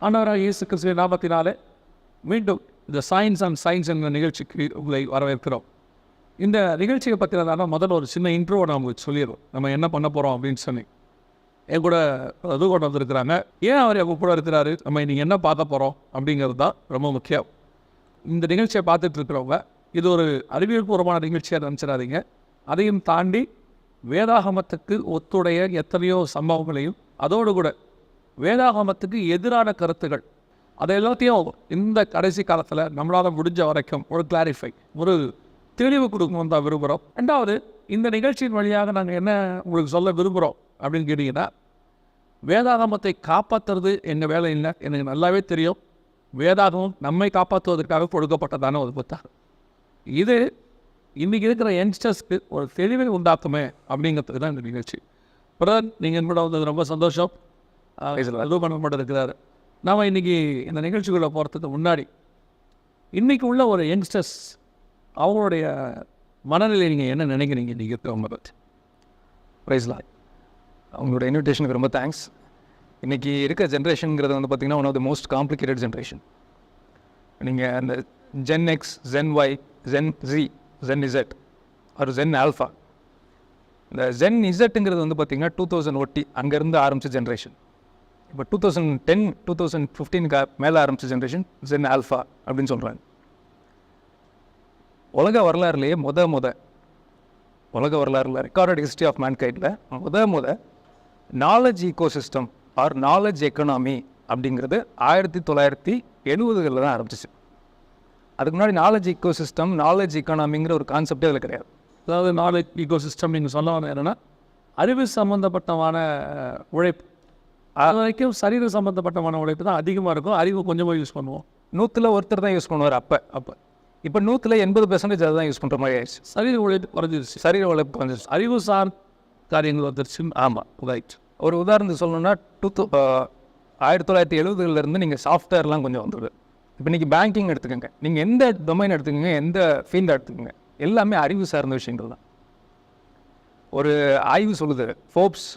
ஆண்டவராக இயேசு கிறிஸ்துவின் நாமத்தினாலே மீண்டும் இந்த சயின்ஸ் அண்ட் சயின்ஸ் என்ற நிகழ்ச்சிக்கு உங்களை வரவேற்கிறோம். இந்த நிகழ்ச்சியை பற்றினதான முதல்ல ஒரு சின்ன இன்ட்ரோ நான் உங்களுக்கு சொல்லிடுவோம். நம்ம என்ன பண்ண போகிறோம் அப்படின்னு சொல்லி என் கூட இது கொண்டு வந்திருக்கிறாங்க. ஏன் அவர் எங்கள் கூட இருக்கிறாரு, நம்ம இன்றைக்கி என்ன பார்க்க போகிறோம் அப்படிங்கிறது தான் ரொம்ப முக்கியம். இந்த நிகழ்ச்சியை பார்த்துட்டு இருக்கிறவங்க இது ஒரு அறிவியல் பூர்வமான நிகழ்ச்சியாக நினச்சிடாதீங்க. அதையும் தாண்டி வேதாகமத்துக்கு ஒத்துடைய எத்தனையோ சம்பவங்களையும் அதோடு கூட வேதாகமத்துக்கு எதிரான கருத்துகள் அதை எல்லாத்தையும் இந்த கடைசி காலத்தில் நம்மளால் முடிஞ்ச வரைக்கும் ஒரு கிளாரிஃபை, ஒரு தெளிவு கொடுக்கணும்னு தான் விரும்புகிறோம். ரெண்டாவது, இந்த நிகழ்ச்சியின் வழியாக நாங்கள் என்ன உங்களுக்கு சொல்ல விரும்புகிறோம் அப்படின்னு கேட்டிங்கன்னா, வேதாகமத்தை காப்பாற்றுறது எங்கள் வேலை இல்லை. எனக்கு நல்லாவே தெரியும், வேதாகமம் நம்மை காப்பாற்றுவதற்காக கொடுக்கப்பட்டதான ஒரு புத்தகம். இது இன்றைக்கி இருக்கிற யங்ஸ்டர்ஸ்க்கு ஒரு தெளிவை உண்டாக்குமே அப்படிங்கிறதுக்கு தான் இந்த நிகழ்ச்சி. பிரதர், நீங்கள் கூட வந்தது ரொம்ப சந்தோஷம். அதுவும் பண்ண மட்டும் இருக்கிறாரு. நாம் இன்றைக்கி இந்த நிகழ்ச்சிக்குள்ளே போகிறதுக்கு முன்னாடி இன்றைக்கி உள்ள ஒரு யங்ஸ்டர்ஸ் அவங்களுடைய மனநிலை நீங்கள் என்ன நினைக்கிறீங்க இன்றைக்கி இருக்கிறவங்க பற்றி? ப்ரைஸ்லாம், அவங்களோட இன்விடேஷனுக்கு ரொம்ப தேங்க்ஸ். இன்றைக்கி இருக்க ஜென்ரேஷனுங்கிறது வந்து பார்த்திங்கன்னா one of the most complicated generation. நீங்கள் அந்த gen X, gen Y, gen G, gen Z ஒரு ஜென் ஆல்ஃபா. இந்த ஜென் இசட்டுங்கிறது வந்து பார்த்திங்கன்னா 2000 ஒட்டி அங்கேருந்து ஆரம்பித்த ஜென்ரேஷன். இப்போ 2010, 2015 மேலே ஆரம்பித்த ஜென்ரேஷன் ஜென் ஆல்ஃபா அப்படின்னு சொல்கிறாங்க. உலக வரலாறுலேயே உலக வரலாறுல ரெக்கார்டட் ஹிஸ்ட்ரி ஆஃப் மேன்கைண்டில் knowledge ecosystem or knowledge economy அப்படிங்கிறது 1970களில் தான் ஆரம்பிச்சிச்சு. அதுக்கு முன்னாடி நாலேஜ் ஈகோசிஸ்டம், நாலேஜ் எக்கனாமிங்கிற ஒரு கான்செப்டே அதில் கிடையாது. அதாவது நாலேஜ் ஈகோசிஸ்டம் நீங்கள் சொல்ல என்னென்னா, அறிவு சம்மந்தப்பட்டமான உழைப்பு, அது வரைக்கும் சரீர சம்மந்தப்பட்டமான உழைப்பு தான் அதிகமாக இருக்கும். அறிவு கொஞ்சமாக யூஸ் பண்ணுவோம். 100ல் ஒருத்தர் தான் யூஸ் பண்ணுவார். இப்போ 100ல் 80% அதை தான் யூஸ் பண்ணுற மாதிரி ஆயிடுச்சு. சரீர உழைப்பு குறைஞ்சிருச்சு. அறிவு சார் காரியங்கள் வந்துருச்சு. ஆமாம், ரைட். ஒரு உதாரணத்துக்கு சொல்லணும்னா 1970லேருந்து நீங்கள் சாஃப்ட்வேர்லாம் கொஞ்சம் வந்துடுது. இப்போ இன்றைக்கி பேங்கிங் எடுத்துக்கோங்க, நீங்கள் எந்த டொமைன் எடுத்துக்கோங்க, எந்த ஃபீல்டை எடுத்துக்கோங்க, எல்லாமே அறிவு சார்ந்த விஷயங்கள் தான். ஒரு ஆய்வு சொல்லுது, ஃபோர்ப்ஸ்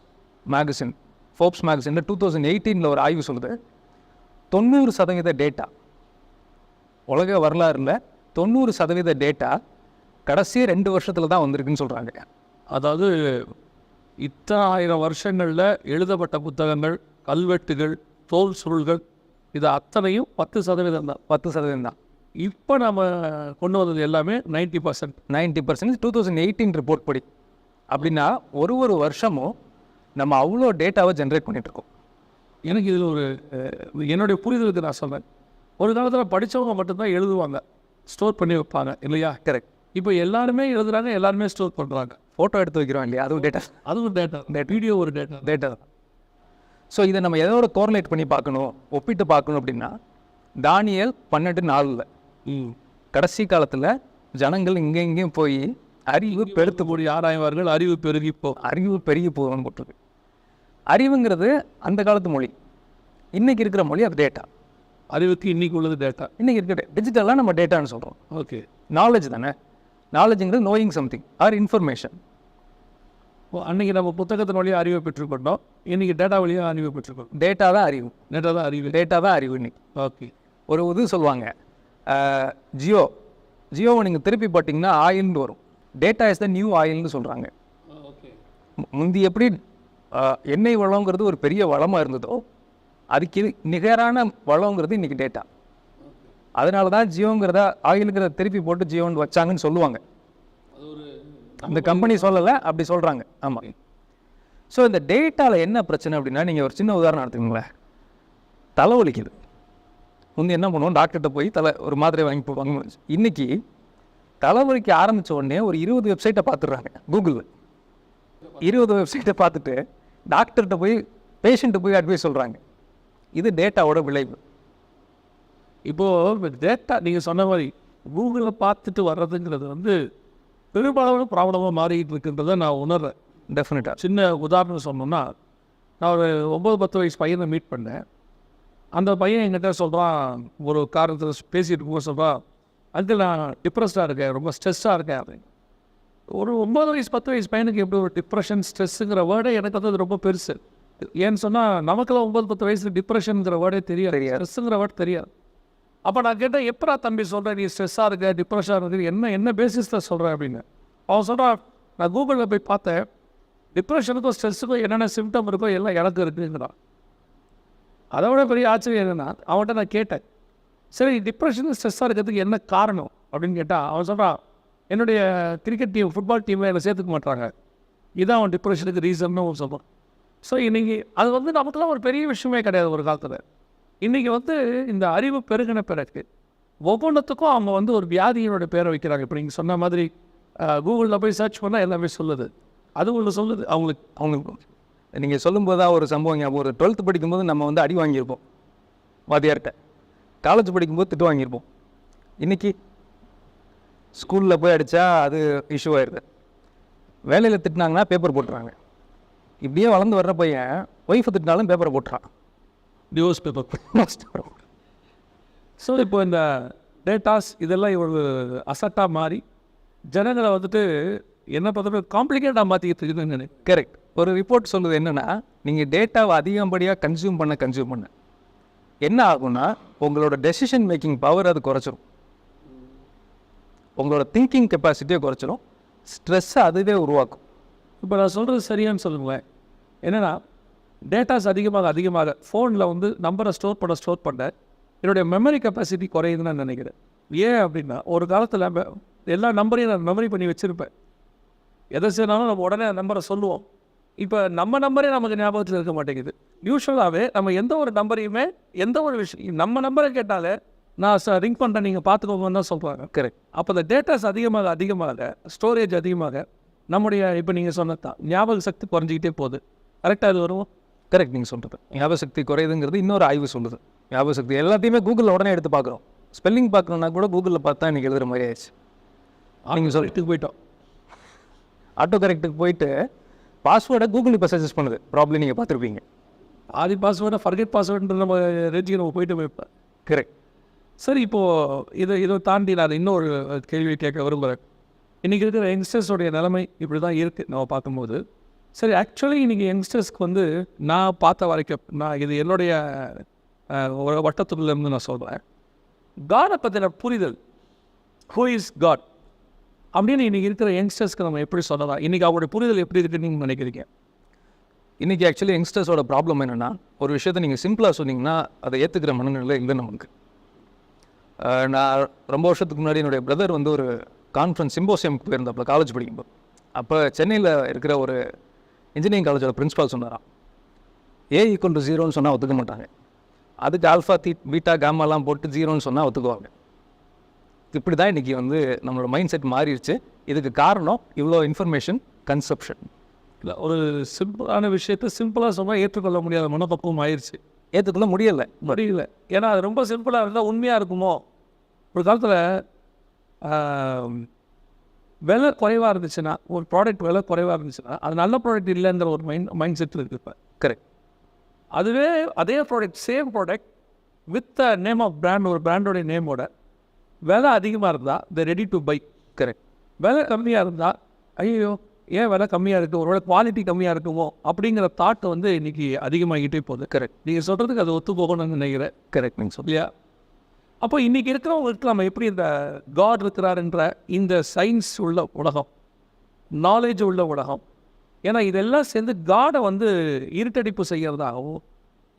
மேகசினில் 2018 ஒரு ஆய்வு சொல்லுது, 90% டேட்டா, உலக வரலாறுல 90% டேட்டா கடைசி 2 வருஷத்தில் தான் வந்திருக்குன்னு சொல்கிறாங்க. அதாவது இத்தனை 1000 வருஷங்களில் எழுதப்பட்ட புத்தகங்கள், கல்வெட்டுகள், தோல் சுருள்கள், இது அத்தனையும் 10% தான். 10% தான். இப்போ நம்ம கொண்டு வந்தது எல்லாமே 90%. 2018 ரிப்போர்ட் படி. அப்படின்னா ஒரு வருஷமும் நம்ம அவ்வளோ டேட்டாவை ஜென்ரேட் பண்ணிகிட்ருக்கோம். எனக்கு இதில் ஒரு என்னுடைய புரிதலுக்கு நான் சொல்கிறேன், ஒரு காலத்தில் படித்தவங்க மட்டும்தான் எழுதுவாங்க, ஸ்டோர் பண்ணி வைப்பாங்க இல்லையா? கரெக்ட். இப்போ எல்லாருமே எழுதுகிறாங்க, எல்லாருமே ஸ்டோர் பண்ணுறாங்க. ஃபோட்டோ எடுத்து வைக்கிறோம் இல்லையா, அதுவும் டேட்டா. வீடியோ ஒரு டேட்டா தான். ஸோ இதை நம்ம எதோட கோரிலேட் பண்ணி பார்க்கணும், ஒப்பிட்டு பார்க்கணும் அப்படின்னா, தானியேல் 12:4 கடைசி காலத்தில் ஜனங்கள் இங்கேயும் போய் அறிவு பெருத்து போடி ஆராய்வார்கள், அறிவு பெருகி போகணும்னு போட்டிருக்கு. அறிவுங்கிறது அந்த காலத்து மொழி, இன்றைக்கி இருக்கிற மொழி அது டேட்டா. அறிவுக்கு இன்றைக்கி உள்ளது டேட்டா. இன்றைக்கி இருக்கிற டிஜிட்டலாக நம்ம டேட்டான்னு சொல்கிறோம். ஓகே, நாலேஜ் தானே. நாலேஜுங்கிறது நோயிங் சம்திங் ஆர் இன்ஃபர்மேஷன். அன்றைக்கி நம்ம புத்தகத்தின் வழியாக அறிவை பெற்றுக்கொண்டோம், இன்றைக்கி டேட்டா வழியாக அறிவை பெற்றுக்கொண்டோம். டேட்டா தான் அறிவு இன்னைக்கு. ஓகே, ஒரு இது சொல்லுவாங்க, ஜியோவை நீங்கள் திருப்பி பார்த்தீங்கன்னா ஆயில்னு வரும். டேட்டா இஸ் த நியூ ஆயில்னு சொல்கிறாங்க. முந்தி எப்படி எண்ணெய் வளங்கிறது ஒரு பெரிய வளமாக இருந்ததோ, அதுக்கு நிகரான வளங்கிறது இன்றைக்கி டேட்டா. அதனால தான் ஜியோங்கிறத ஆயிலுங்கிறத திருப்பி போட்டு ஜியோன்னு வச்சாங்கன்னு சொல்லுவாங்க. அந்த கம்பெனி சொல்லலை, அப்படி சொல்கிறாங்க. ஆமாம். ஸோ இந்த டேட்டாவில் என்ன பிரச்சனை அப்படின்னா, நீங்கள் ஒரு சின்ன உதாரணம் எடுத்துக்கோங்களேன். தலைவலிக்குது, முந்தி என்ன பண்ணுவோம், டாக்டர்கிட்ட போய் ஒரு மாத்திரை வாங்கி போவாங்க. இன்றைக்கி தலைவலிக்க ஆரம்பித்த உடனே ஒரு 20 வெப்சைட்டை பார்த்துடுறாங்க. கூகுளில் 20 வெப்சைட்டை பார்த்துட்டு டாக்டர்கிட்ட போய் பேஷண்ட்டு போய் அட்வைஸ் சொல்கிறாங்க. இது டேட்டாவோட விளைவு. இப்போது டேட்டா நீங்கள் சொன்ன மாதிரி கூகுளில் பார்த்துட்டு வர்றதுங்கிறது வந்து பெரும்பாலான ப்ராப்ளமாக மாறிக்கிட்டு இருக்குன்றதை நான் உணர்றேன். டெஃபினட்டாக. சின்ன உதாரணம் சொன்னோம்னா, நான் ஒரு 9-10 வயசு பையனை மீட் பண்ணேன். அந்த பையன் என்கிட்ட சொல்கிறான், ஒரு காரணத்தில் பேசிகிட்டு போக சொல்கிறான், அதுக்கு நான் டிப்ரெஸ்டாக இருக்கேன், ரொம்ப ஸ்ட்ரெஸ்ஸாக இருக்கேன் அப்படின்னு. ஒரு 9 வயசு 10 வயசு பையனுக்கு எப்படி ஒரு டிப்ரெஷன், ஸ்ட்ரெஸ்ஸுங்கிற வேர்டே எனக்கு வந்து அது ரொம்ப பெருசு. ஏன்னு சொன்னால் நமக்கெல்லாம் 9-10 வயசு டிப்ரெஷனுங்கிற வேர்டே தெரியாது, ஸ்ட்ரெஸ்ஸுங்கிற வேர்டு தெரியாது. அப்போ நான் கேட்டேன், எப்படா தம்பி சொல்கிறேன் நீ ஸ்ட்ரெஸ்ஸாக இருக்க, டிப்ரெஷனாக இருக்குது, என்ன பேசிஸில் சொல்கிறேன் அப்படின்னு. அவன் சொல்கிறான், நான் கூகுளில் போய் பார்த்தேன், டிப்ரெஷனுக்கும் ஸ்ட்ரெஸ்ஸுக்கும் என்னென்ன சிம்டம் இருக்கோ எல்லாம் எனக்கு இருக்குங்கிறான். அதை விட பெரிய ஆச்சரியம் என்னென்னா, அவன்கிட்ட நான் கேட்டேன், சரி டிப்ரெஷனுக்கு ஸ்ட்ரெஸ்ஸாக இருக்கிறதுக்கு என்ன காரணம் அப்படின்னு கேட்டால் அவன் சொல்கிறான், என்னுடைய கிரிக்கெட் டீம் ஃபுட்பால் டீமை என்னை சேர்த்துக்க மாட்டாங்க, இதான் அவன் டிப்ரெஷனுக்கு ரீசன்னு அவன் சொல்கிறான். ஸோ இன்றைக்கி அது வந்து நமக்குலாம் ஒரு பெரிய விஷயமே கிடையாது ஒரு காலத்தில். இன்றைக்கி வந்து இந்த அறிவு பெருகின பிறகு ஒவ்வொன்றுத்துக்கும் அவங்க வந்து ஒரு வியாதியினோட பேரை வைக்கிறாங்க. இப்போ நீங்கள் சொன்ன மாதிரி கூகுளில் போய் சர்ச் பண்ணால் எல்லாமே சொல்லுது, அது ஒன்று சொல்லுது அவங்களுக்கு. நீங்கள் சொல்லும்போது தான் ஒரு சம்பவம் ஞாபகம். ஒரு 12th படிக்கும்போது நம்ம வந்து அடி வாங்கியிருப்போம் வாத்தியார்கிட்ட, காலேஜ் படிக்கும்போது திட்டு வாங்கியிருப்போம். இன்றைக்கி ஸ்கூலில் போய் அடித்தா அது இஷ்யூ ஆயிடுது, வேலையில் திட்டினாங்கன்னா பேப்பர் போட்டுறாங்க. இப்படியே வளர்ந்து வர்ற பையன் ஒய்ஃபை திட்டினாலும் பேப்பரை போட்டுறான், டிவோர்ஸ் பேப்பர். ஸோ இப்போ இந்த டேட்டாஸ் இதெல்லாம் ஒரு அசட்டாக மாறி ஜனங்களை வந்துட்டு என்ன பார்த்தா காம்ப்ளிகேட்டாக மாற்றிக்கிட்டு இருக்குதுன்னு நினைக்கிறேன். கரெக்ட். ஒரு ரிப்போர்ட் சொல்லுது என்னென்னா, நீங்கள் டேட்டாவை அதிகப்படியாக கன்சியூம் பண்ண என்ன ஆகும்னா உங்களோட டெசிஷன் மேக்கிங் பவர் அது குறைச்சிரும், உங்களோட திங்கிங் கெப்பாசிட்டியை குறைச்சிரும், ஸ்ட்ரெஸ்ஸை அதுவே உருவாக்கும். இப்போ நான் சொல்கிறது சரியான்னு சொல்லுங்களேன். என்னென்னா டேட்டாஸ் அதிகமாக ஃபோனில் வந்து நம்பரை ஸ்டோர் பண்ண என்னுடைய மெமரி கெப்பாசிட்டி குறையுதுன்னு நான் நினைக்கிறேன். ஏன் அப்படின்னா, ஒரு காலத்தில் எல்லா நம்பரையும் நான் மெமரி பண்ணி வச்சுருப்பேன், எதை செய்யனாலும் நம்ம உடனே நம்பரை சொல்லுவோம். இப்போ நம்ம நம்பரே நமக்கு ஞாபகத்தில் இருக்க மாட்டேங்குது. யூஸ்வலாகவே நம்ம எந்த ஒரு நம்பரையுமே எந்த ஒரு விஷயம் நம்ம நம்பரை கேட்டாலே நான் ரிங் பண்ணுறேன் நீங்கள் பார்த்துக்கோங்கன்னு தான் சொல்கிறாங்க. கரெக்ட். அப்போ இந்த டேட்டாஸ் அதிகமாக ஸ்டோரேஜ் அதிகமாக நம்முடைய இப்போ நீங்கள் சொன்னதான் ஞாபக சக்தி குறைஞ்சிக்கிட்டே போகுது. கரெக்டாக அது வரும். கரெக்ட். நீங்கள் சொல்கிறது ஞாபக சக்தி குறையுதுங்கிறது இன்னொரு ஆய்வு சொல்லுது. ஞாபக சக்தி எல்லாத்தையுமே கூகுளில் உடனே எடுத்து பார்க்குறோம். ஸ்பெல்லிங் பார்க்கணுன்னா கூட கூகுளில் பார்த்தா இன்றைக்கி எழுதுகிற மாதிரி ஆயிடுச்சு. நீங்கள் சொல்லிட்டு போயிட்டோம், ஆட்டோ கரெக்டுக்கு போயிட்டு பாஸ்வேர்டை கூகுள் இப்போ சஜஸ்ட் பண்ணுது. ப்ராப்ளம் நீங்கள் பார்த்துருப்பீங்க. ஆதி பாஸ்வேர்டை ஃபர்கெட் பாஸ்வேர்டுன்ற நம்ம ரேஞ்சுக்கு நம்ம போயிட்டு போய்ப்பேன். கரெக்ட். சரி, இப்போது இதை தாண்டி நான் இன்னொரு கேள்வி கேட்க விரும்புகிறேன். இன்றைக்கி இருக்கிற யங்ஸ்டர்ஸோடைய நிலைமை இப்படி தான் இருக்குது நம்ம பார்க்கும்போது. சரி, ஆக்சுவலி இன்றைக்கி யங்ஸ்டர்ஸ்க்கு வந்து நான் பார்த்த வரைக்கும், நான் இது என்னுடைய ஒரு வட்டத்துலேருந்து நான் சொல்கிறேன், காடை பற்றின புரிதல், ஹூ இஸ் காட் அப்படின்னு இன்றைக்கி இருக்கிற யங்ஸ்டர்ஸ்க்கு நம்ம எப்படி சொல்லலாம்? இன்றைக்கி அவருடைய புரிதல் எப்படி இருக்குன்னு நீங்கள் நினைக்கிறீங்க? இன்றைக்கி ஆக்சுவலி யங்ஸ்டர்ஸோட ப்ராப்ளம் என்னென்னா, ஒரு விஷயத்தை நீங்கள் சிம்பிளாக சொன்னீங்கன்னா அதை ஏற்றுக்கிற மனநிலை இல்லை நமக்கு. நான் ரொம்ப வருஷத்துக்கு முன்னாடி என்னுடைய பிரதர் வந்து ஒரு கான்ஃபரன்ஸ் சிம்போசியமுக்கு போயிருந்தப்போ காலேஜ் படிக்கும்போது, அப்போ சென்னையில் இருக்கிற ஒரு இன்ஜினியரிங் காலேஜோட பிரின்ஸிபால் சொன்னாராம், A=0ன்னு சொன்னால் ஒத்துக்க மாட்டாங்க, அதுக்கு ஆல்ஃபா பீட்டா காமாலாம் போட்டு 0ன்னு சொன்னால் ஒத்துக்குவாங்க. இப்படி தான் இன்றைக்கி வந்து நம்மளோட மைண்ட் செட் மாறிடுச்சு. இதுக்கு காரணம் இவ்வளோ இன்ஃபர்மேஷன் கன்சப்ஷன். இல்லை, ஒரு சிம்பிளான விஷயத்தை சிம்பிளாக சொன்னால் ஏற்றுக்கொள்ள முடியாத மனப்பக்குவம் ஆயிடுச்சு. ஏற்றுக்கொள்ள முடியலை. ஏன்னா அது ரொம்ப சிம்பிளாக இருந்தால் உண்மையாக இருக்குமோ? ஒரு காலத்தில் விலை குறைவாக இருந்துச்சுன்னா, ஒரு ப்ராடக்ட் விலை குறைவாக இருந்துச்சுன்னா அது நல்ல ப்ராடக்ட் இல்லைன்ற ஒரு மைண்ட் செட்டில் இருக்குது இப்போ. கரெக்ட். அதுவே அதே product, same product with the name of brand, ஒரு பிராண்டோடைய நேமோட விலை அதிகமாக இருந்தால் the ready to buy. Correct. விலை கம்மியாக இருந்தால் ஐயோ ஏன் விலை கம்மியாக இருக்குது, ஒருவேளை குவாலிட்டி கம்மியாக இருக்குமோ அப்படிங்கிற தாட் வந்து இன்றைக்கி அதிகமாகிட்டே போகுது. கரெக்ட். நீங்கள் சொல்கிறதுக்கு அது ஒத்து போகணும்னு நினைக்கிறேன். கரெக்ட். நீங்கள் சொல்லியா? அப்போ இன்றைக்கி இருக்கிறவங்களுக்கு நம்ம எப்படி இந்த காட் இருக்கிறாருன்ற இந்த சயின்ஸ் உள்ள உலகம், நாலேஜ் உள்ள உலகம், ஏன்னா இதெல்லாம் சேர்ந்து காடை வந்து இருட்டடிப்பு செய்கிறதாகவும்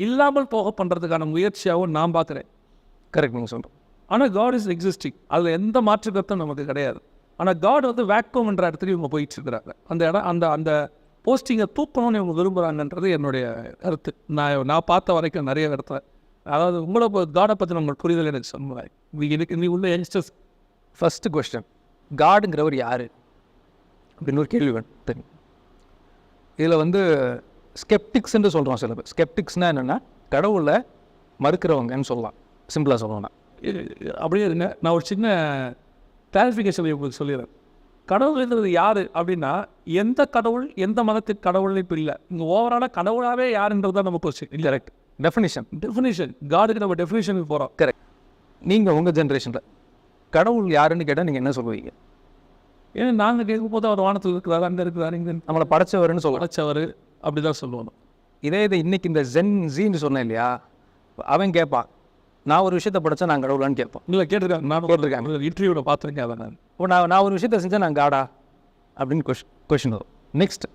இல்லாமல் போக பண்ணுறதுக்கான முயற்சியாகவும் நான் பார்க்குறேன். கரெக்ட். நீங்கள் சொல்கிறோம். ஆனால் காட் இஸ் எக்ஸிஸ்டிங், அதில் எந்த மாற்று கருத்தும் நமக்கு கிடையாது. ஆனால் காட் வந்து வேக்யூம்ன்ற இடத்துல இவங்க போயிட்டு இருக்கிறாங்க. அந்த இடம் அந்த போஸ்டிங்கை தூக்கணும்னு இவங்க விரும்புகிறாங்கன்றது என்னுடைய கருத்து. நான் பார்த்த வரைக்கும் நிறைய இடத்துல, அதாவது உங்களை காடை பற்றி நம்ம புரிதல் எனக்கு சொல்லுவாங்க. நீ உள்ள யங்ஸ்டர்ஸ் ஃபஸ்ட்டு கொஸ்டின், காடுங்கிறவர் யார் அப்படின்னு ஒரு கேள்வி வேணும் தெரியும். இதில் வந்து ஸ்கெப்டிக்ஸ்ன்னு சொல்கிறோம் சில பேர். ஸ்கெப்டிக்ஸ்னால் என்னென்னா கடவுளை மறுக்கிறவங்கன்னு சொல்லலாம், சிம்பிளாக சொல்லணும்னா. அப்படியே இருங்க, நான் ஒரு சின்ன கிளாரிஃபிகேஷன் உங்களுக்கு சொல்லிடுறேன். கடவுள்ன்றது யார் அப்படின்னா, எந்த கடவுள் எந்த மதத்தின் கடவுள்னு இப்போ இல்லை, இங்கே ஓவராலாக கடவுளாகவே யாருன்றது தான் நம்ம கொஸ்டின். இல்லை, கரெக்ட். டெஃபினிஷன் காடுக்கு நம்ம டெஃபினிஷனுக்கு போகிறோம். கரெக்ட். நீங்கள் உங்கள் ஜென்ரேஷனில் கடவுள் யாருன்னு கேட்டால் நீங்கள் என்ன சொல்லுவீங்க? ஏன்னா நாங்கள் கேட்கும் போது அவர் வானத்தில் இருக்கிறாரு, அங்கே இருக்கிறாரு, இங்கே நம்மளை படைச்சவர்னு சொல்லுவோம். படைச்சவர் அப்படி தான் சொல்லுவோம். இதே இது இன்னைக்கு இந்த ஜீன்னு சொன்னேன் இல்லையா, அவன் கேட்பான், நான் ஒரு விஷயத்தை படித்தா நான் கடவுளான்னு கேட்பான். இல்லை கேட்டிருக்கேன், நான் கேட்டிருக்கேன், இன்டர்வியூவில் பார்த்துருக்கேன் அதை நான். இப்போ நான் ஒரு விஷயத்தை செஞ்சால் நான் காடா அப்படின்னு கொஷின் வரும். நெக்ஸ்ட்,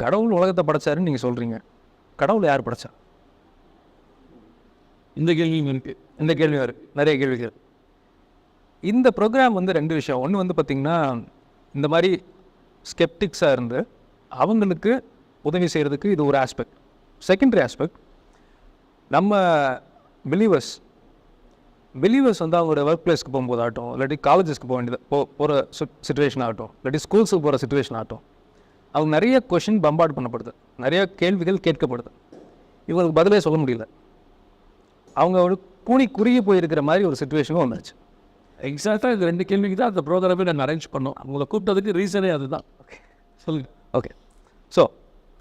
கடவுள் உலகத்தை படைச்சாருன்னு நீங்கள் சொல்கிறீங்க, கடவுள் யார் படைச்சா? இந்த கேள்வியும் இருக்குது. இந்த கேள்வி வருது, நிறைய கேள்விகள். இந்த ப்ரோக்ராம் வந்து 2 விஷயம். ஒன்று வந்து பார்த்திங்கன்னா, இந்த மாதிரி ஸ்கெப்டிக்ஸாக இருந்து அவங்களுக்கு உதவி செய்கிறதுக்கு இது ஒரு ஆஸ்பெக்ட். செகண்டரி ஆஸ்பெக்ட், நம்ம பிலீவர்ஸ் வந்து அவங்களோட ஒர்க் பிளேஸ்க்கு போகும்போது ஆகட்டும், இல்லாட்டி காலேஜஸ்க்கு போக வேண்டியது போகிற சுச்சுவேஷன் ஆகட்டும், இல்லாட்டி ஸ்கூல்ஸுக்கு போகிற சுச்சுவேஷன் ஆகட்டும், அவங்க நிறைய கொஷின் பம்பார்ட் பண்ணப்படுது, நிறைய கேள்விகள் கேட்கப்படுது. இவங்களுக்கு பதிலே சொல்ல முடியல. அவங்க ஒரு குறுகி போயிருக்கிற மாதிரி ஒரு சுச்சுவேஷனும் வந்துருச்சு. எக்ஸாக்டாக இது 2 கேள்விக்கு தான் அந்த ப்ரோக்ராமே நாங்கள் அரேஞ்ச் பண்ணோம். அவங்கள கூப்பிட்டதுக்கு ரீசனே அதுதான். ஓகே, சொல்லுங்கள். Okay. So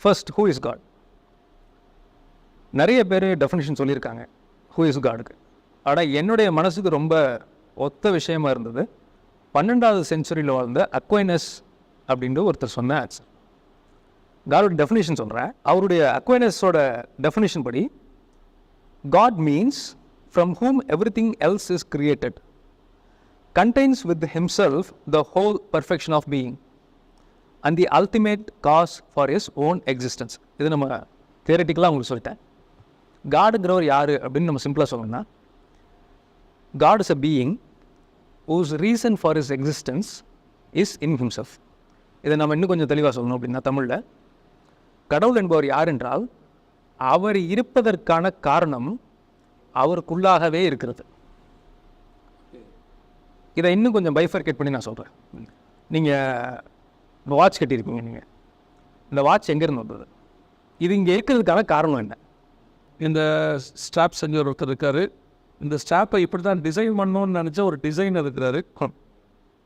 first, who is God? நிறைய பேர் டெஃபினிஷன் சொல்லியிருக்காங்க ஹூ இஸ் காடுக்கு. ஆனால் என்னுடைய மனசுக்கு ரொம்ப ஒத்த விஷயமா இருந்தது 12வது செஞ்சுரியில் வாழ்ந்த அக்வைனஸ் அப்படின்ற ஒருத்தர் சொன்ன ஆன்சர். காடோட டெஃபினிஷன் சொல்கிறேன். அவருடைய அக்வைனஸோட டெஃபினிஷன் படி, God means from whom everything else is created, contains with himself the whole perfection of being and the ultimate cause for his own existence. இது நம்ம தியரட்டிக்கலாக உங்களுக்கு சொல்லிட்டேன். காடுங்கிறவர் யார் அப்படின்னு நம்ம சிம்பிளாக சொல்லணும்னா, God is a being whose reason for his existence is in himself. இதை நம்ம இன்னும் கொஞ்சம் தெளிவாக சொல்லணும் அப்படின்னா, தமிழில் கடவுள் என்பவர் யார் என்றால், அவர் இருப்பதற்கான காரணம் அவருக்குள்ளாகவே இருக்கிறது. இதை இன்னும் கொஞ்சம் பைஃபர்கேட் பண்ணி நான் சொல்கிறேன். நீங்கள் வாட்ச் கட்டியிருக்கீங்க, நீங்கள் இந்த வாட்ச் எங்கேருந்து வந்தது? இது இங்கே இருக்கிறதுக்கான காரணம் என்ன? இந்த ஸ்டாப் செஞ்ச ஒருத்தர் இருக்கார். இந்த ஸ்டாப்பை இப்படி தான் டிசைன் பண்ணணும்னு நினச்ச ஒரு டிசைனர் இருக்கிறாரு.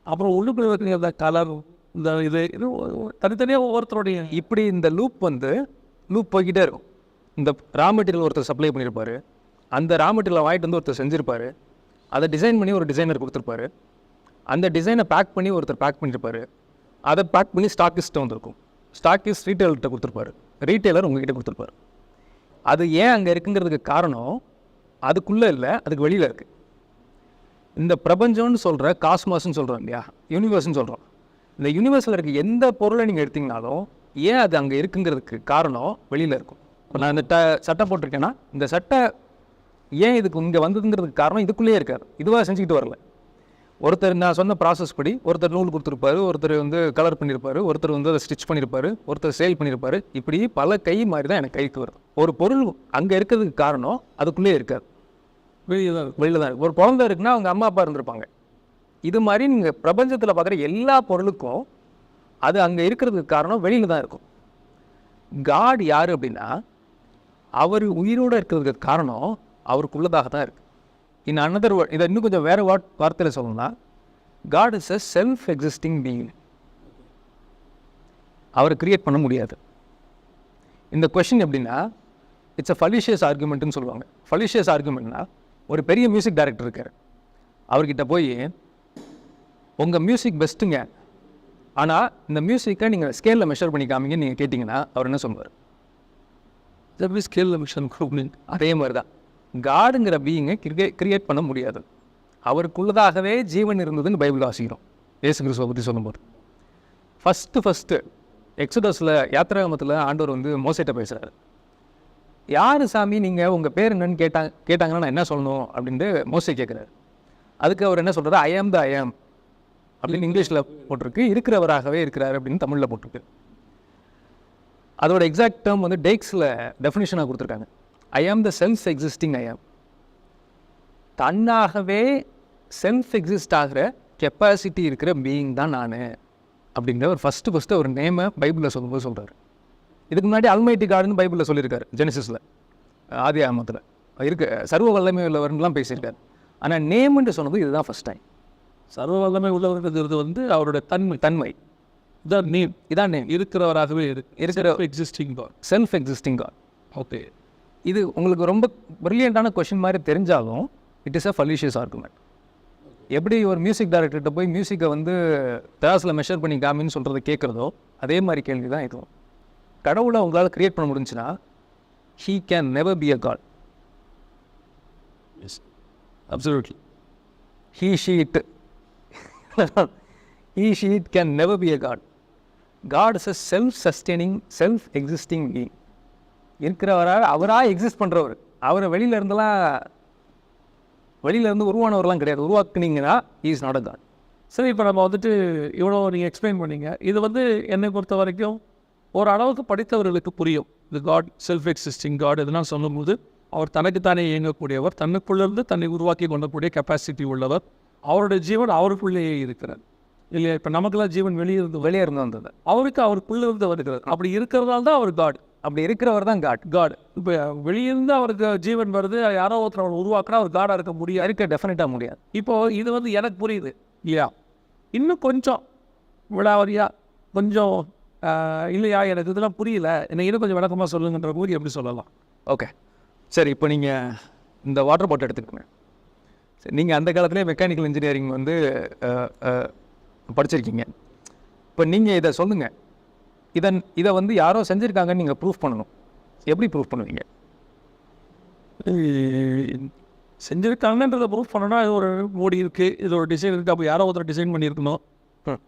அப்புறம் உள்ளுக்குள்ள இருக்கிற கலர், இந்த இது தனித்தனியாக ஒவ்வொருத்தருடைய இப்படி இந்த லூப் போய்கிட்டே இருக்கும். இந்த ரா மெட்டீரியல் ஒருத்தர் சப்ளை பண்ணியிருப்பார், அந்த ரா மெட்டீரியலை வாங்கிட்டு வந்து ஒருத்தர் செஞ்சுருப்பார், அதை டிசைன் பண்ணி ஒரு டிசைனர் கொடுத்துருப்பாரு, அந்த டிசைனை பேக் பண்ணி ஒருத்தர் பேக் பண்ணியிருப்பார், அதை பேக் பண்ணி ஸ்டாக்கிஸ்ட்டை வந்திருக்கும், ஸ்டாக்கிஸ்ட் ரீட்டைலர்கிட்ட கொடுத்துருப்பாரு, ரீட்டைலர் உங்ககிட்ட கொடுத்துருப்பாரு. அது ஏன் அங்கே இருக்குங்கிறதுக்கு காரணம் அதுக்குள்ளே இல்லை, அதுக்கு வெளியில் இருக்குது. இந்த பிரபஞ்சம்னு சொல்கிற காஸ்மாஸ்ன்னு சொல்கிறோம் இல்லையா, யூனிவர்ஸ்ன்னு சொல்கிறோம். இந்த யூனிவர்ஸில் இருக்க எந்த பொருளை நீங்கள் எடுத்திங்கனாலும் ஏன் அது அங்கே இருக்குங்கிறதுக்கு காரணம் வெளியில் இருக்கும். இப்போ நான் இந்த சட்டை போட்டிருக்கேன்னா, இந்த சட்டை ஏன் இதுக்கு இங்கே வந்ததுங்கிறதுக்கு காரணம் இதுக்குள்ளேயே இருக்காது, இதுவாக செஞ்சுக்கிட்டு வரல. ஒருத்தர் நான் சொன்ன ப்ராசஸ் படி ஒருத்தர் நூல் கொடுத்துருப்பாரு, ஒருத்தர் வந்து கலர் பண்ணியிருப்பார், ஒருத்தர் வந்து அதை ஸ்டிச் பண்ணியிருப்பார், ஒருத்தர் சேல் பண்ணியிருப்பார். இப்படி பல கை மாதிரி தான் எனக்கு கைக்கு வருது. ஒரு பொருள் அங்கே இருக்கிறதுக்கு காரணம் அதுக்குள்ளேயே இருக்காது, வெளியில் தான் இருக்குது. ஒரு குழந்தை இருக்குன்னா அவங்க அம்மா அப்பா இருந்திருப்பாங்க. இது மாதிரி நீங்கள் பிரபஞ்சத்தில் பார்க்குற எல்லா பொருளுக்கும் அது அங்கே இருக்கிறதுக்கு காரணம் வெளியில் தான் இருக்கும். காட் யார் அப்படின்னா, அவர் உயிரோடு இருக்கிறதுக்கு காரணம் அவருக்குள்ளதாக தான் இருக்குது. இன் அனதர் வேர்ட், இதை இன்னும் கொஞ்சம் வேறு வார்த்தையில் சொல்லணும்னா, God is a self existing being. அவரை கிரியேட் பண்ண முடியாது. இந்த கொஷின் எப்படின்னா, இட்ஸ் அ ஃபலிஷியஸ் ஆர்குமெண்ட்னு சொல்லுவாங்க. ஃபலிஷியஸ் ஆர்குமெண்ட்னா, ஒரு பெரிய மியூசிக் டைரக்டர் இருக்கார், அவர்கிட்ட போய் உங்கள் மியூசிக் பெஸ்ட்டுங்க, ஆனால் இந்த மியூசிக்கை நீங்கள் ஸ்கேலில் மெஷர் பண்ணி காமிங்கன்னு நீங்கள் கேட்டிங்கன்னா அவர் என்ன சொல்லுவார்? ஸ்கேலில் மெஷர் கொடுக்கணும். அதே மாதிரி தான் காடுங்கிற பீயிங்கை கிரியேட் பண்ண முடியாது. அவருக்குள்ளதாகவே ஜீவன் இருந்ததுன்னு பைபிள் வாசிக்கிறோம் இயேசு கிறிஸ்துவை பற்றி சொல்லும்போது. ஃபஸ்ட்டு எக்ஸோடஸில் யாத்திராகமத்தில் ஆண்டவர் வந்து மோசேட்ட பேசுகிறாரு. யார் சாமி நீங்கள், உங்கள் பேர் என்னன்னு கேட்டாங்கன்னா நான் என்ன சொல்லணும் அப்படின்ட்டு மோசே கேட்குறாரு. அதுக்கு அவர் என்ன சொல்கிறார்? ஐ ஆம் த ஐ ஆம் அப்படின்னு இங்கிலீஷில் போட்டிருக்கு, இருக்கிறவராகவே இருக்கிறார் அப்படின்னு தமிழில் போட்டிருக்கு. அதோட எக்ஸாக்ட் டேர்ம் வந்து டேக்ஸில் டெஃபினிஷனாக கொடுத்துருக்காங்க. ஐ ஆம் த செல்ஃப் எக்ஸிஸ்டிங் ஐ ஆம். தன்னாகவே செல்ஃப் எக்ஸிஸ்ட் ஆகிற கெப்பாசிட்டி இருக்கிற பீயிங் தான் நான் அப்படிங்கிற ஒரு ஃபஸ்ட்டு ஒரு நேமை பைபிளில் சொல்லும்போது சொல்கிறார். இதுக்கு முன்னாடி அல்மைட்டி காடுன்னு பைபிளில் சொல்லியிருக்காரு, ஜெனிசிஸில் ஆதி ஆகமத்தில் இருக்கு, சர்வ வல்லமை உள்ளவர்லாம் பேசியிருக்காரு. ஆனால் நேம்ன்ட்டு சொன்னது இதுதான் ஃபஸ்ட் டைம். சர்வ வல்லமை உள்ளவர்ங்கிறது வந்து அவருடைய தன்மை இதான் நேம். இதான் நேம், இருக்கிறவராகவே இருக்கிற existing God, self existing God. Okay, இது உங்களுக்கு ரொம்ப ப்ரில்லியண்ட்டான கொஷின் மாதிரி தெரிஞ்சாலும் it is a fallacious argument. எப்படி ஒரு மியூசிக் டைரக்டர்கிட்ட போய் மியூசிக்கை வந்து தேர்ஸில் மெஷர் பண்ணி காமின்னு சொல்கிறத கேட்குறதோ அதே மாதிரி கேள்வி தான் இதுவும். கடவுளை உங்களால் கிரியேட் பண்ண முடிஞ்சுன்னா he can never be a god. Yes, absolutely. He, she, it he, she, it can never be a god. God is a self-sustaining, self-existing being. இருக்கிறவராக அவராக எக்ஸிஸ்ட் பண்ணுறவர். அவரை வெளியிலேருந்து உருவானவர்லாம் கிடையாது. உருவாக்குனீங்கன்னா he is not a god. சரி, இப்போ நம்ம வந்துட்டு இவ்வளோ நீங்கள் எக்ஸ்பிளைன் பண்ணீங்க. இது வந்து என்னை பொறுத்த வரைக்கும் ஒரு அளவுக்கு படித்தவர்களுக்கு புரியும். இது காட், செல்ஃப் எக்ஸிஸ்டிங் காட் இதெல்லாம் சொல்லும்போது அவர் தனக்குத்தானே இயங்கக்கூடியவர், தன்னுக்குள்ளேருந்து தன்னை உருவாக்கி கொள்ளக்கூடிய கெப்பாசிட்டி உள்ளவர். அவருடைய ஜீவன் அவருக்குள்ளேயே இருக்கிறார் இல்லையா? இப்போ நமக்கெல்லாம் ஜீவன் வெளியே இருந்து வந்தது, அவருக்குள்ளே இருந்து வருகிறது. அப்படி இருக்கிறதால தான் அவர் காட். அப்படி இருக்கிறவர் தான் காட். இப்போ வெளியிருந்து அவருக்கு ஜீவன் வருது, யாரோ ஒருத்தர் அவர் உருவாக்குனா அவர் காடாக இருக்க முடியாது. இருக்க டெஃபினட்டாக முடியாது. இப்போது இது வந்து எனக்கு புரியுது இல்லையா? இன்னும் கொஞ்சம் விழாவரியாக கொஞ்சம் இல்லையா எனக்கு இதெல்லாம் புரியல, என்னை இன்னும் கொஞ்சம் விளக்கமாக சொல்லுங்கன்ற போது எப்படி சொல்லலாம்? ஓகே, சரி. இப்போ நீங்கள் இந்த வாட்டர் பாட்டில் எடுத்துக்கோங்க. சரி, நீங்கள் அந்த காலத்துலேயே மெக்கானிக்கல் இன்ஜினியரிங் வந்து படிச்சிருக்கீங்க. இப்போ நீங்கள் இதை சொல்லுங்கள், இதை வந்து யாரோ செஞ்சுருக்காங்கன்னு நீங்கள் ப்ரூஃப் பண்ணணும். எப்படி ப்ரூஃப் பண்ணுவீங்க? செஞ்சுருக்காங்கன்றதை ப்ரூஃப் பண்ணணும்னா இது ஒரு மூடி இருக்குது, இது ஒரு டிசைன் இருக்குது, அப்போ யாரோ ஒருத்தர் டிசைன் பண்ணியிருக்கணும்.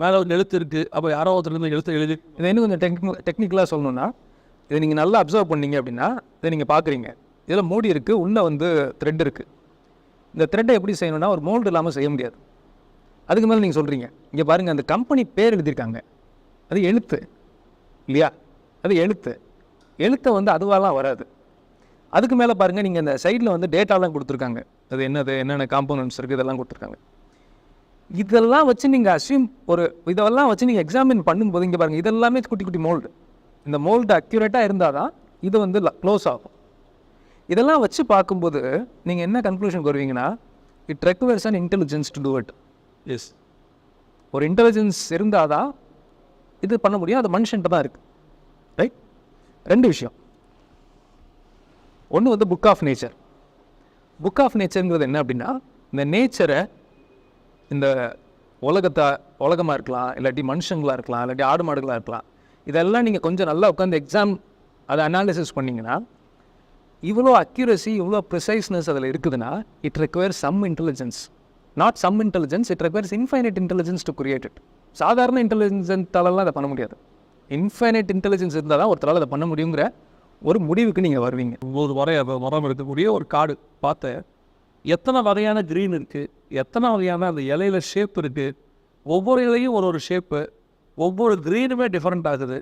மேலே ஒரு எழுத்து இருக்குது, அப்போ யாரோ ஒருத்தர் இருந்து எழுத்து எழுதி. இதை இன்னும் கொஞ்சம் டெக்னிக்கலாக சொல்லணும்னா, இதை நீங்கள் நல்லா அப்சர்வ் பண்ணீங்க அப்படின்னா இதை நீங்கள் பார்க்குறீங்க. இதில் மூடி இருக்குது, உள்ளே வந்து த்ரெட் இருக்குது. இந்த த்ரெட்டை எப்படி செய்யணும்னா ஒரு மோல்டு இல்லாமல் செய்ய முடியாது. அதுக்கு மேலே நீங்கள் சொல்கிறீங்க, இங்கே பாருங்கள் அந்த கம்பெனி பேர் எழுதியிருக்காங்க, அது எழுத்து இல்லையா? அது எழுத்தை வந்து அதுவாலாம் வராது. அதுக்கு மேலே பாருங்கள், நீங்கள் அந்த சைடில் வந்து டேட்டாலாம் கொடுத்துருக்காங்க, அது என்னென்ன காம்போனன்ட்ஸ் இருக்குது இதெல்லாம் கொடுத்துருக்காங்க. இதெல்லாம் வச்சு நீங்கள் இதெல்லாம் வச்சு நீங்கள் எக்ஸாமின் பண்ணும்போது இங்கே பாருங்கள், இதெல்லாமே குட்டி குட்டி மோல்டு. இந்த மோல்டு அக்யூரேட்டாக இருந்தால் தான் இது வந்து க்ளோஸ் ஆகும். இதெல்லாம் வச்சு பார்க்கும்போது நீங்கள் என்ன கன்க்ளூஷன் வருவீங்கன்னா, it requires an intelligence to do it. Yes, ஒரு இன்டெலிஜென்ஸ் இருந்தால் தான் இது பண்ண முடியும். அது மனுஷன்ட்ட தான் இருக்குது. ரைட்? ரெண்டு விஷயம். ஒன்று வந்து book of nature. Book of நேச்சருங்கிறது என்ன அப்படின்னா, இந்த நேச்சரை, இந்த உலகமாக இருக்கலாம், இல்லாட்டி மனுஷங்களாக இருக்கலாம், இல்லாட்டி ஆடு மாடுகளாக இருக்கலாம், இதெல்லாம் நீங்கள் கொஞ்சம் நல்லா உட்காந்து அதை அனாலிசிஸ் பண்ணிங்கன்னா, இவ்வளோ அக்யூரசி, இவ்வளோ ப்ரிசைஸ்னஸ் அதில் இருக்குதுன்னா, it requires some intelligence. Not some intelligence, it requires infinite intelligence to create it. சாதாரண இன்டெலிஜென்ஸாலலாம் அதை பண்ண முடியாது. இன்ஃபைனைட் இன்டெலிஜென்ஸ் இருந்தால் தான் ஒருத்தரால் அதை பண்ண முடியுங்கிற ஒரு முடிவுக்கு நீங்கள் வருவீங்க. ஒரு மரம் இருக்கக்கூடிய ஒரு காடு பார்த்து எத்தனை வகையான க்ரீன் இருக்குது, எத்தனை வகையான அந்த இலையில ஷேப் இருக்குது, ஒவ்வொரு இலையும் ஒரு ஷேப்பு, ஒவ்வொரு க்ரீனுமே டிஃப்ரெண்ட் ஆகுது.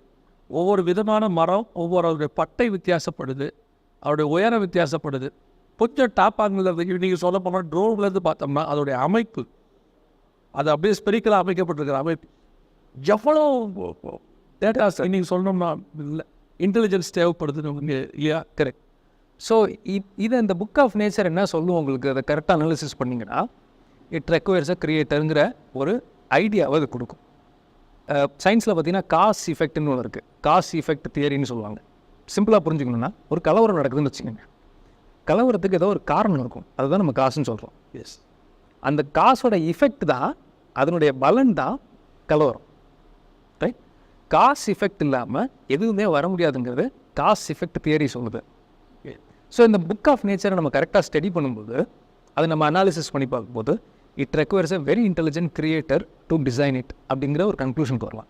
ஒவ்வொரு விதமான மரம், அவருடைய பட்டை வித்தியாசப்படுது, அவருடைய உயரம் வித்தியாசப்படுது. கொஞ்சம் டாப் ஆங்கிள் நீங்கள் சொல்ல போனால் ட்ரோன்லேருந்து பார்த்தோம்னா அதோடைய அமைப்பு, அது அப்படியே ஸ்பெரிக்கலாக அமைக்கப்பட்டிருக்கிற அமைப்பு, எவ்வளோ டேட்டாஸ் நீங்கள் சொல்லணும்னா இல்லை இன்டெலிஜென்ஸ் தேவைப்படுதுன்னு இல்லையா? கரெக்ட். ஸோ இதை இந்த புக் ஆஃப் நேச்சர் என்ன சொல்லும் உங்களுக்கு, அதை கரெக்டாக அனாலிசிஸ் பண்ணிங்கன்னா, இட் ரெக்வயர்ஸ் அ கிரியேட்டருங்கிற ஒரு ஐடியாவை அது கொடுக்கும். சயின்ஸில் பார்த்தீங்கன்னா காஸ் இஃபெக்ட்னு ஒன்று இருக்குது. காஸ் இஃபெக்ட் தியரின்னு சொல்லுவாங்க. சிம்பிளாக புரிஞ்சுக்கணுன்னா, ஒரு கலவரம் நடக்குதுன்னு வச்சுக்கோங்க. கலவரத்துக்கு ஏதோ ஒரு காரணம் இருக்கும், அதுதான் நம்ம காசுன்னு சொல்கிறோம். எஸ், அந்த காசோட இஃபெக்ட் தான், அதனுடைய பலன் தான் கலவரம். ரைட்? காஸ் இஃபெக்ட் இல்லாமல் எதுவுமே வர முடியாதுங்கிறது காஸ் இஃபெக்ட் தியரி சொல்லுது. ஸோ இந்த புக் ஆஃப் நேச்சரை நம்ம கரெக்டாக ஸ்டடி பண்ணும்போது, அதை நம்ம அனாலிசிஸ் பண்ணி பார்க்கும்போது, it requires a very intelligent creator to design it அப்படிங்கிற ஒரு கன்க்ளூஷனுக்கு வரலாம்.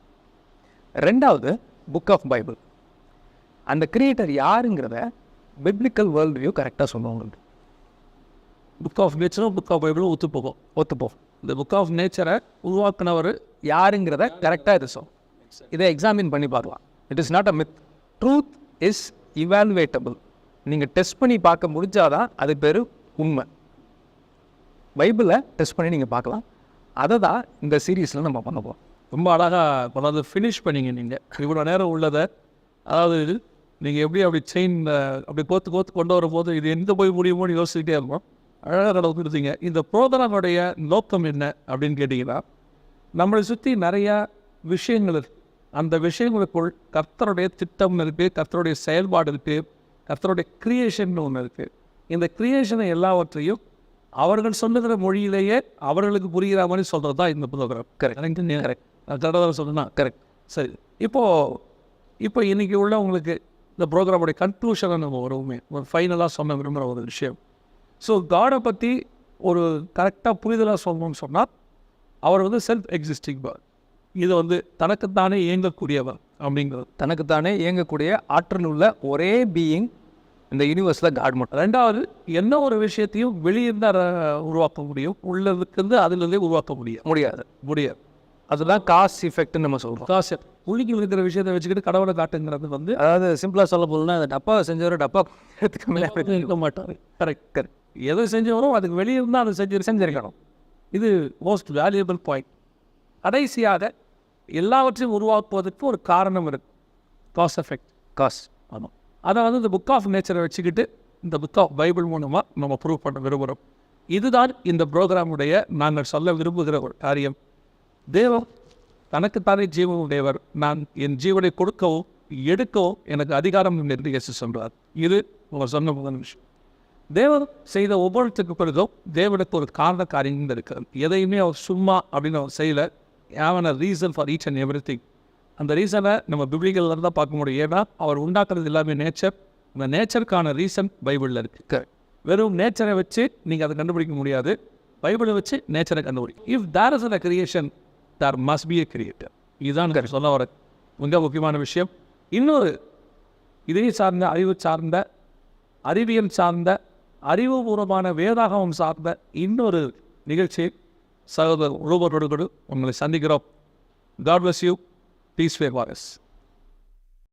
ரெண்டாவது, புக் ஆஃப் பைபிள். அந்த கிரியேட்டர் யாருங்கிறத பிப்ளிக்கல் வேர்ல்டு வியூ கரெக்டாக சொல்லுவோம் உங்களுக்கு. புக் ஆஃப் நேச்சரும் புக் ஆஃப் பைபிளும் ஒத்துப்போகும். இந்த புக் ஆஃப் நேச்சரை உருவாக்குனவர் யாருங்கிறத கரெக்டாக இது சொல்லும். இதை எக்ஸாமின் பண்ணி பார்க்கலாம். It is not a myth. Truth is evaluatable. நீங்கள் டெஸ்ட் பண்ணி பார்க்க முடிஞ்சாதான் அது பேர் உண்மை. பைபிளை டெஸ்ட் பண்ணி நீங்கள் பார்க்கலாம். அதை தான் இந்த சீரீஸில் நம்ம பண்ண போகிறோம். ரொம்ப அழகாக அதாவது ஃபினிஷ் பண்ணிங்க நீங்கள் இவ்வளோ நேரம் உள்ளதை. அதாவது நீங்கள் அப்படி செயின் அப்படி கோத்து கொண்டு வரும்போது இது எங்கே போய் முடியுமோன்னு யோசிச்சுக்கிட்டே இருந்தோம். அழகாக கடவுள் இருந்தீங்க. இந்த ப்ரோக்ராமுடைய நோக்கம் என்ன அப்படின்னு கேட்டிங்கன்னா, நம்மளை சுற்றி நிறையா விஷயங்கள் இருக்குது. அந்த விஷயங்களுக்குள் கர்த்தருடைய திட்டம் இருக்குது, கர்த்தருடைய செயல்பாடு இருக்குது, கர்த்தருடைய கிரியேஷன் ஒன்று இருக்குது. இந்த கிரியேஷனை எல்லாவற்றையும் அவர்கள் சொல்லுகிற மொழியிலேயே அவர்களுக்கு புரிகிற மாதிரி சொல்கிறது தான் இந்த ப்ரோக்ராம். கரெக்ட். நான் தடவை சொன்னா கரெக்ட். சரி, இப்போது இப்போ இன்றைக்கி உள்ளவங்களுக்கு இந்த ப்ரோக்ராமுடைய கன்க்ளூஷனை நம்ம வருவோமே ஒரு ஃபைனலாக சொன்ன விரும்புகிற ஒரு விஷயம். ஸோ காடை பற்றி ஒரு கரெக்டாக புரிதலாக சொல்லணும்னு சொன்னால் அவர் வந்து செல்ஃப் எக்ஸிஸ்டிங் காட். இது வந்து தனக்குத்தானே இயங்கக்கூடியவர் அப்படிங்கிறது. தனக்குத்தானே இயங்கக்கூடிய ஆற்றல் உள்ள ஒரே பீயிங் இந்த யூனிவர்ஸில் காட் மட்டும். ரெண்டாவது, என்ன ஒரு விஷயத்தையும் வெளியிருந்து உருவாக்க முடியும், உள்ளதுக்கு அதுலேருந்தே உருவாக்க முடியாது. அதுதான் காஸ் இஃபெக்ட்னு நம்ம சொல்கிறோம். காசு உள்கி இருக்கிற விஷயத்தை வச்சுக்கிட்டு கடவுளை காட்டுங்கிறது வந்து, அதாவது சிம்பிளாக சொல்ல போதுன்னா அந்த டப்பா செஞ்சவரை டப்பா இருக்க மாட்டார். கரெக்ட். எதை செஞ்சவரும் அதுக்கு வெளியே இருந்தால் அதை செஞ்சிருக்கணும். இது மோஸ்ட் வேல்யூபிள் பாயிண்ட். கடைசியாக எல்லாவற்றையும் உருவாக்குவதற்கு ஒரு காரணம் இருக்குது, காஸ் எஃபெக்ட். ஆமாம். அதை வந்து இந்த புக் ஆஃப் நேச்சரை வச்சுக்கிட்டு இந்த புக் ஆஃப் பைபிள் மூலமாக நம்ம ப்ரூவ் பண்ண விரும்புகிறோம். இதுதான் இந்த ப்ரோக்ராமுடைய நாங்கள் சொல்ல விரும்புகிற ஒரு காரியம். தேவன் தனக்குத்தானே ஜீவன் உடையவர். நான் என் ஜீவனை கொடுக்கவும் எடுக்கவும் எனக்கு அதிகாரம் என்று இயேசு சொல்றார். இது அவர் சொன்ன முதல் விஷயம். தேவன் செய்த ஒவ்வொருத்துக்கு பிறகும் தேவனுக்கு ஒரு காரண காரியங்கள் இருக்கிறது. எதையுமே அவர் சும்மா அப்படின்னு அவர் செய்யலை. ஏவன reason for each and every thing. அந்த ரீசனை நம்ம பிப்ளிக்கல்ல தான் பார்க்க முடியும். ஏன்னா அவர் உண்டாக்குறது எல்லாமே நேச்சர். அந்த நேச்சருக்கான ரீசன் பைபிளில் இருக்குது. வெறும் நேச்சரை வச்சு நீங்கள் அதை கண்டுபிடிக்க முடியாது. பைபிளை வச்சு நேச்சரை கண்டுபிடிக்கும். If there is a creation, there must be a creator. இதுதான் சொல்ல வர மிக முக்கியமான விஷயம். இன்னொரு இதை சார்ந்த அறிவியல் சார்ந்த அறிவுபூர்வமான வேதாகமம் சார்ந்த இன்னொரு நிகழ்ச்சி சகோதரர் உங்களை சந்திக்கிறோம். God bless you. Peace be with us.